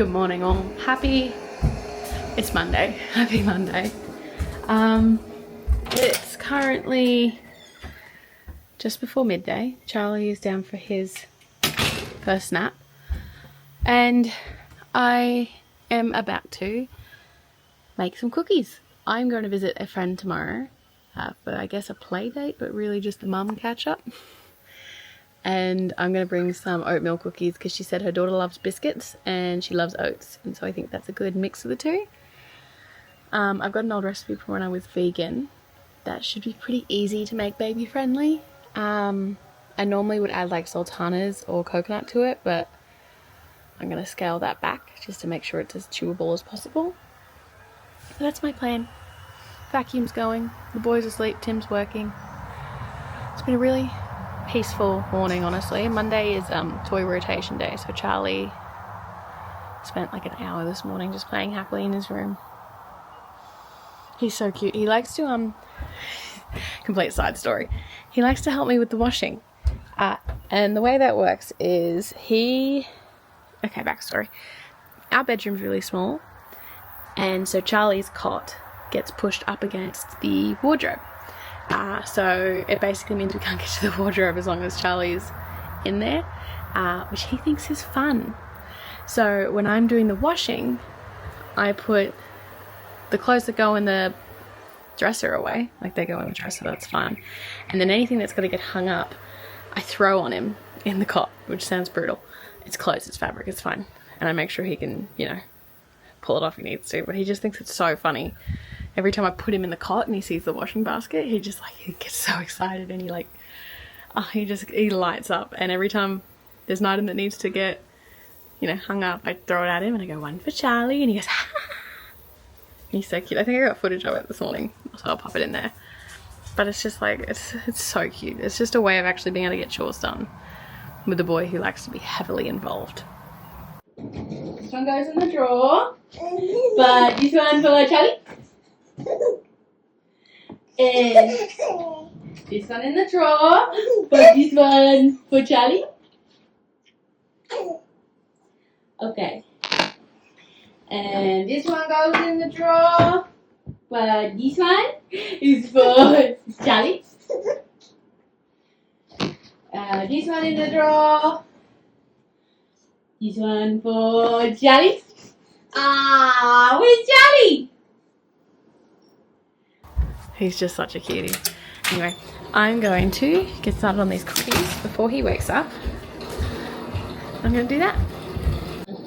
Good morning all. It's Monday. Happy Monday. It's currently just before midday. Charlie is down for his first nap. And I am about to make some cookies. I'm going to visit a friend tomorrow for I guess a play date, but really just a mum catch up. And I'm going to bring some oatmeal cookies because she said her daughter loves biscuits and she loves oats, and so I think that's a good mix of the two. I've got an old recipe from when I was vegan that should be pretty easy to make baby friendly. I normally would add like sultanas or coconut to it, but I'm going to scale that back just to make sure it's as chewable as possible. So that's my plan. Vacuum's going, the boys are asleep, Tim's working. It's been a really peaceful morning, honestly. Monday is toy rotation day, so Charlie spent like an hour this morning just playing happily in his room. He's so cute. He likes to complete side story, he likes to help me with the washing, and the way that works is backstory. Our bedroom's really small, and so Charlie's cot gets pushed up against the wardrobe. So it basically means we can't get to the wardrobe as long as Charlie's in there, which he thinks is fun. So when I'm doing the washing, I put the clothes that go in the dresser away, like they go in the dresser, that's fine. And then anything that's got to get hung up, I throw on him in the cot, which sounds brutal. It's clothes, it's fabric, it's fine. And I make sure he can, pull it off if he needs to, but he just thinks it's so funny. Every time I put him in the cot and he sees the washing basket, he gets so excited and he lights up. And every time there's an item that needs to get, hung up, I throw it at him and I go, "One for Charlie," and he goes, "Ha!" He's so cute. I think I got footage of it this morning, so I'll pop it in there. But it's just like, it's so cute. It's just a way of actually being able to get chores done with a boy who likes to be heavily involved. This one goes in the drawer, but this one for Charlie. And this one in the drawer, but this one for Charlie. Okay. And this one goes in the drawer, but this one is for Charlie. This one in the drawer. This one for Charlie. Where's Charlie? He's just such a cutie. Anyway, I'm going to get started on these cookies before he wakes up. I'm going to do that.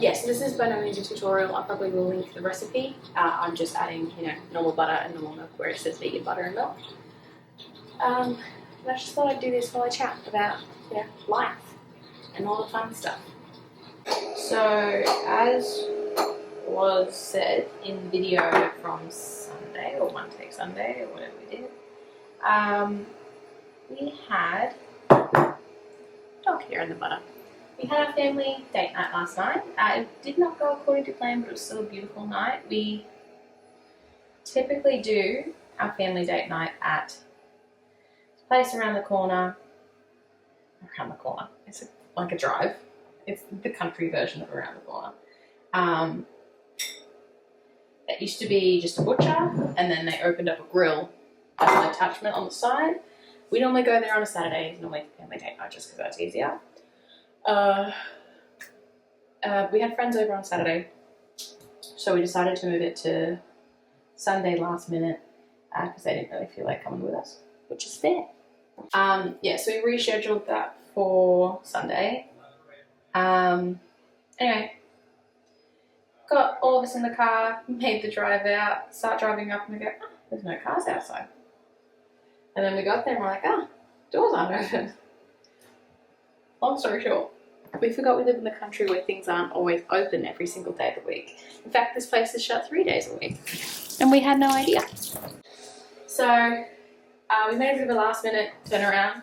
Yes, this is by no means a tutorial. I probably will link the recipe. I'm just adding, normal butter and normal milk where it says vegan butter and milk. And I just thought I'd do this while I chat about, life and all the fun stuff. So, as was said in the video from Sunday, or One Take Sunday, or whatever we did, we had dog hair in the butter. We had our family date night last night. It did not go according to plan, but it was still a beautiful night. We typically do our family date night at a place around the corner. It's like a drive. It's the country version of around the corner. It used to be just a butcher, and then they opened up a grill as an attachment on the side. We normally go there on a Saturday, normally for family date night, just because that's easier. We had friends over on Saturday, so we decided to move it to Sunday last minute because they didn't really feel like coming with us, which is fair. So we rescheduled that for Sunday. Anyway, got all of us in the car, made the drive out, start driving up, and we go, there's no cars outside. And then we got there and we're like, doors aren't open. Long story short, we forgot we live in the country where things aren't always open every single day of the week. In fact, this place is shut 3 days a week. And we had no idea. So we made a bit of a last minute turnaround.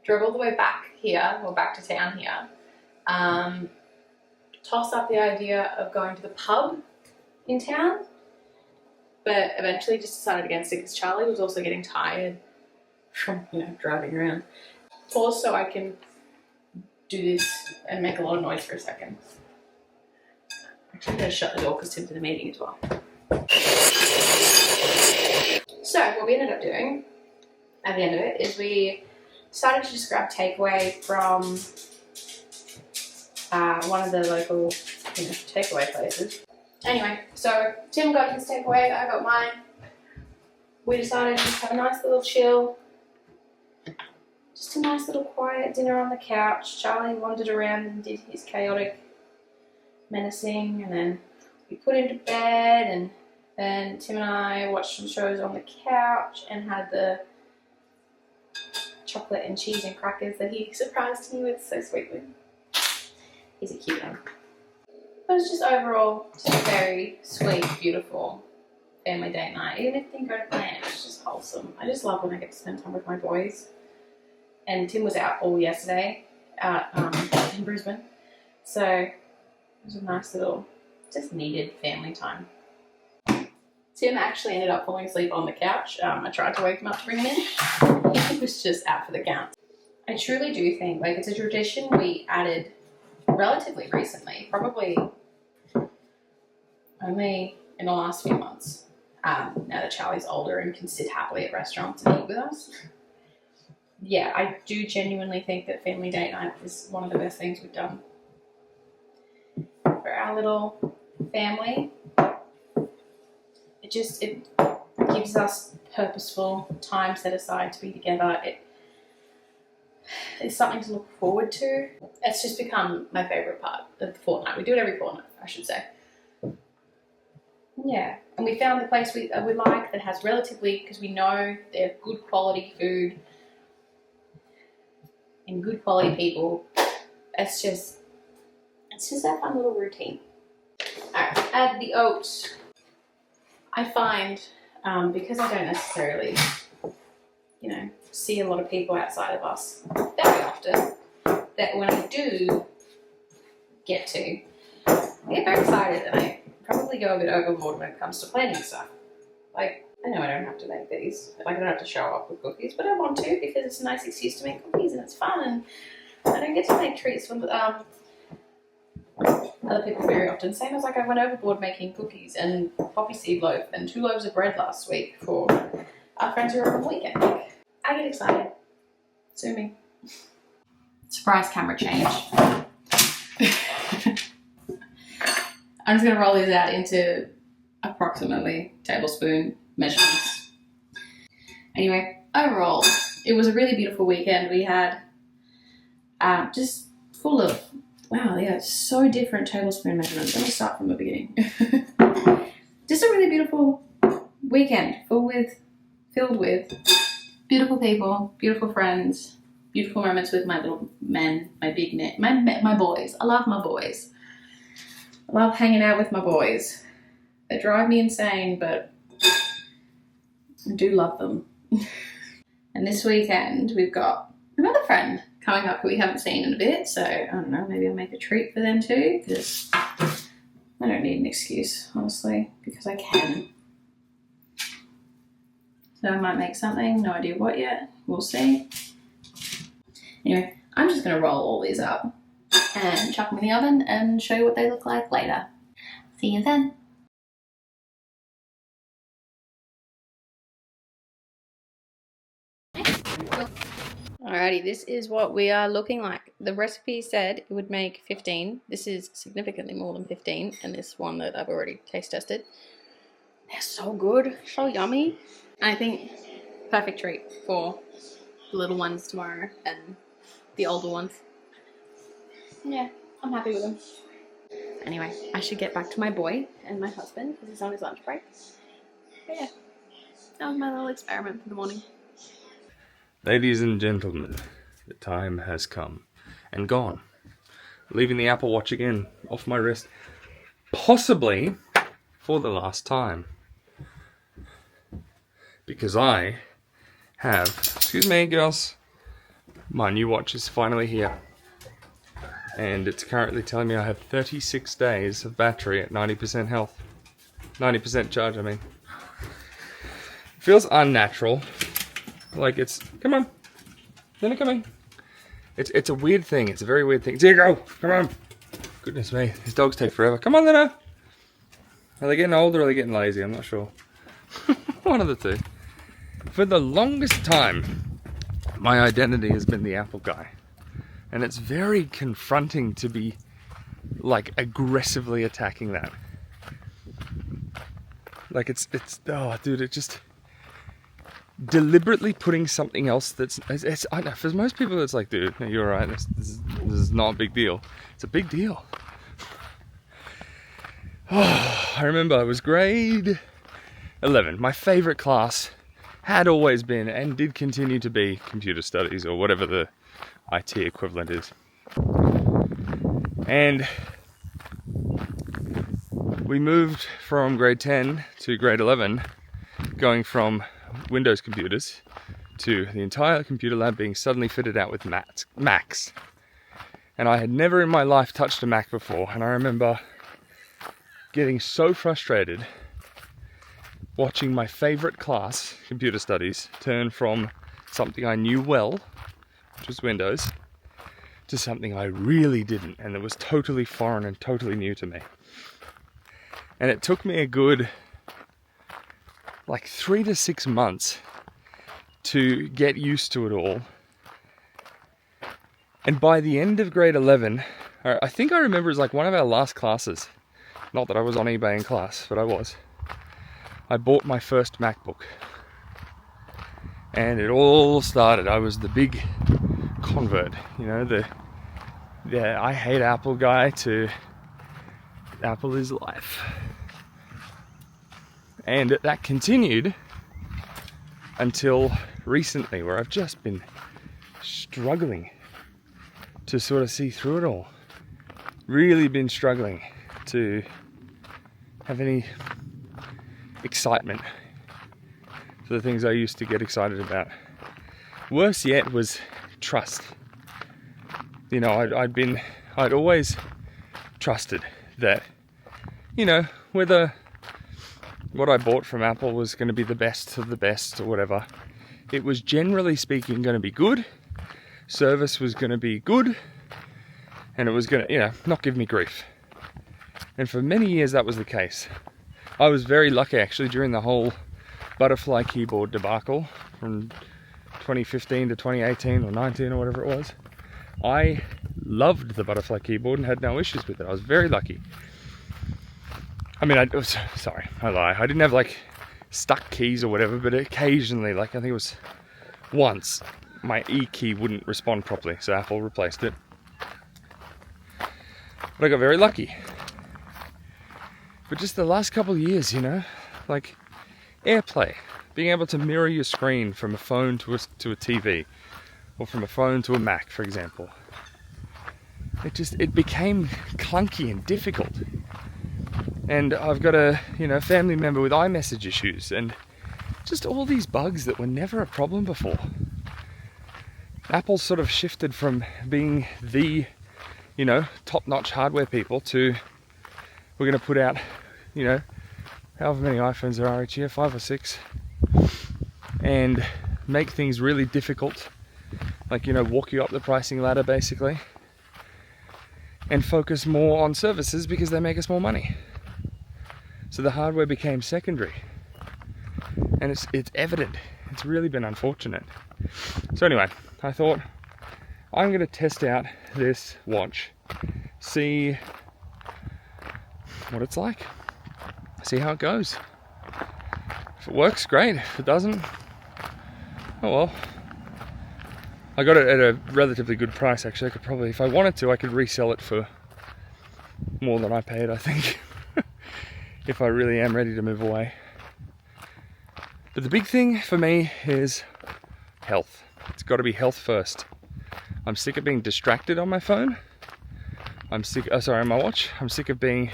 Drove all the way back here, or back to town here. Tossed up the idea of going to the pub in town. But eventually just decided against it because Charlie was also getting tired from, driving around. Pause so I can do this and make a lot of noise for a second. I'm going to shut the door because Tim's in a meeting as well. So what we ended up doing at the end of it is we decided to just grab takeaway from one of the local takeaway places. Anyway, so Tim got his takeaway, I got mine. We decided to just have a nice little chill. Just a nice little quiet dinner on the couch. Charlie wandered around and did his chaotic menacing, and then we put him to bed, and then Tim and I watched some shows on the couch and had the chocolate and cheese and crackers that he surprised me with so sweetly. He's a cute one. But it's just overall just a very sweet, beautiful family date night. Even if it didn't go to plan, it's just wholesome. I just love when I get to spend time with my boys. And Tim was out all yesterday out in Brisbane. So it was a nice little, just needed family time. Tim actually ended up falling asleep on the couch. I tried to wake him up to bring him in. He was just out for the count. I truly do think like it's a tradition we added relatively recently, probably only in the last few months. Now that Charlie's older and can sit happily at restaurants and eat with us. Yeah, I do genuinely think that family date night is one of the best things we've done for our little family. It gives us purposeful time set aside to be together. It's something to look forward to. It's just become my favourite part of the fortnight. We do it every fortnight, I should say. Yeah, and we found the place we like that has relatively, because we know they're good quality food and good quality people. It's just a fun little routine. Alright, add the oats. I find, because I don't necessarily, see a lot of people outside of us very often, that when I do get to, I get very excited and I probably go a bit overboard when it comes to planning stuff. Like, I know I don't have to make these. Like, I don't have to show up with cookies, but I want to because it's a nice excuse to make cookies and it's fun, and I don't get to make treats for other people very often. Same as like I went overboard making cookies and poppy seed loaf and 2 loaves of bread last week for our friends who are on the weekend. Like, I get excited. Sue me. Surprise camera change. I'm just going to roll these out into approximately tablespoon measurements. Anyway, overall, it was a really beautiful weekend. We had just full of, wow, yeah, so different tablespoon measurements. Let me start from the beginning. Just a really beautiful weekend filled with beautiful people, beautiful friends, beautiful moments with my little men, my boys. I love my boys. I love hanging out with my boys. They drive me insane, but I do love them. And this weekend we've got another friend coming up who we haven't seen in a bit, so I don't know, maybe I'll make a treat for them too, because I don't need an excuse, honestly, because I can. So I might make something, no idea what yet, we'll see. Anyway, I'm just going to roll all these up and chuck them in the oven and show you what they look like later. See you then. Alrighty, this is what we are looking like. The recipe said it would make 15. This is significantly more than 15, and this one that I've already taste tested. They're so good, so yummy. I think perfect treat for the little ones tomorrow and the older ones. Yeah, I'm happy with them. Anyway, I should get back to my boy and my husband because he's on his lunch break. But yeah, that was my little experiment for the morning. Ladies and gentlemen, the time has come and gone. Leaving the Apple Watch again off my wrist, possibly for the last time. Because I have, excuse me girls, my new watch is finally here. And it's currently telling me I have 36 days of battery at 90% health. 90% charge, I mean. It feels unnatural. Like it's, come on. Then come in. It's a weird thing. It's a very weird thing. There you go. Come on. Goodness me. These dogs take forever. Come on, Lena. Are they getting old or are they getting lazy? I'm not sure. One of the two. For the longest time, my identity has been the Apple guy. And it's very confronting to be like aggressively attacking that. Like it's oh dude, it just deliberately putting something else that's I don't know, for most people it's like, dude, no, you're right, this is not a big deal. It's a big deal. Oh, I remember it was grade 11. My favorite class had always been and did continue to be computer studies, or whatever the IT equivalent is. And we moved from grade 10 to grade 11, going from Windows computers to the entire computer lab being suddenly fitted out with Macs. And I had never in my life touched a Mac before, and I remember getting so frustrated watching my favorite class, computer studies, turn from something I knew well, which was Windows, to something I really didn't, and that was totally foreign and totally new to me. And it took me a good like 3 to 6 months to get used to it all. And by the end of grade 11, I think I remember it was like one of our last classes. Not that I was on eBay in class, but I was. I bought my first MacBook. And it all started. I was the big convert, you know, the I hate Apple guy to Apple is life. And that continued until recently, where I've just been struggling to sort of see through it all. Really been struggling to have any excitement for the things I used to get excited about. Worse yet was trust. You know, I'd always trusted that, you know, whether what I bought from Apple was going to be the best of the best or whatever, it was generally speaking going to be good, service was going to be good, and it was going to, you know, not give me grief. And for many years that was the case. I was very lucky actually during the whole butterfly keyboard debacle from 2015 to 2018 or 19 or whatever it was. I loved the butterfly keyboard and had no issues with it. I was very lucky. I mean, I lie. I didn't have like stuck keys or whatever, but occasionally, like I think it was once, my E key wouldn't respond properly, so Apple replaced it. But I got very lucky. But just the last couple of years, you know, like AirPlay, being able to mirror your screen from a phone to a TV, or from a phone to a Mac, for example. It became clunky and difficult. And I've got a, you know, family member with iMessage issues, and just all these bugs that were never a problem before. Apple sort of shifted from being the, you know, top-notch hardware people to, we're going to put out, you know, however many iPhones there are each year, 5 or 6, and make things really difficult, like, you know, walk you up the pricing ladder basically, and focus more on services because they make us more money. So the hardware became secondary, and it's evident. It's really been unfortunate. So anyway, I thought I'm going to test out this watch, see what it's like, see how it goes. If it works, great. If it doesn't, oh well. I got it at a relatively good price actually. I could probably, if I wanted to, I could resell it for more than I paid, I think. If I really am ready to move away. But the big thing for me is health. It's got to be health first. I'm sick of being distracted on my phone. On my watch. I'm sick of being,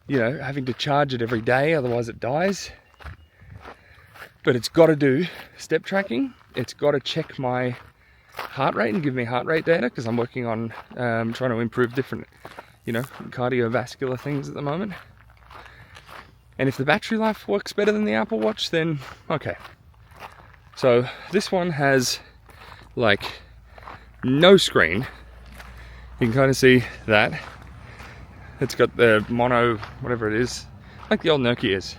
you know, having to charge it every day, otherwise it dies. But it's got to do step tracking. It's got to check my heart rate and give me heart rate data, because I'm working on trying to improve different, you know, cardiovascular things at the moment. And if the battery life works better than the Apple Watch, then okay. So this one has like no screen. You can kind of see that. It's got the mono, whatever it is, like the old Nokias.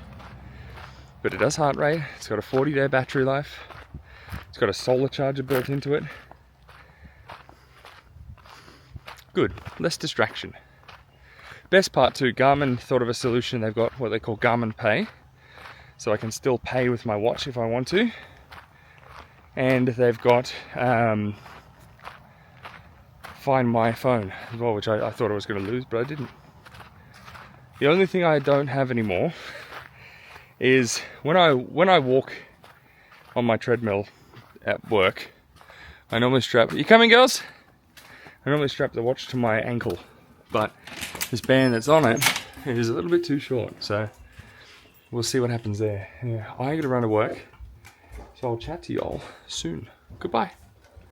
But it does heart rate, it's got a 40-day battery life, it's got a solar charger built into it. Good, less distraction. Best part too, Garmin thought of a solution. They've got what they call Garmin Pay, so I can still pay with my watch if I want to. And they've got Find My Phone as well, which I thought I was going to lose, but I didn't. The only thing I don't have anymore is when I walk on my treadmill at work, I normally strap. You coming, girls? I normally strap the watch to my ankle, but this band that's on it is a little bit too short, so we'll see what happens there. Yeah, I gotta run to work, so I'll chat to y'all soon. Goodbye.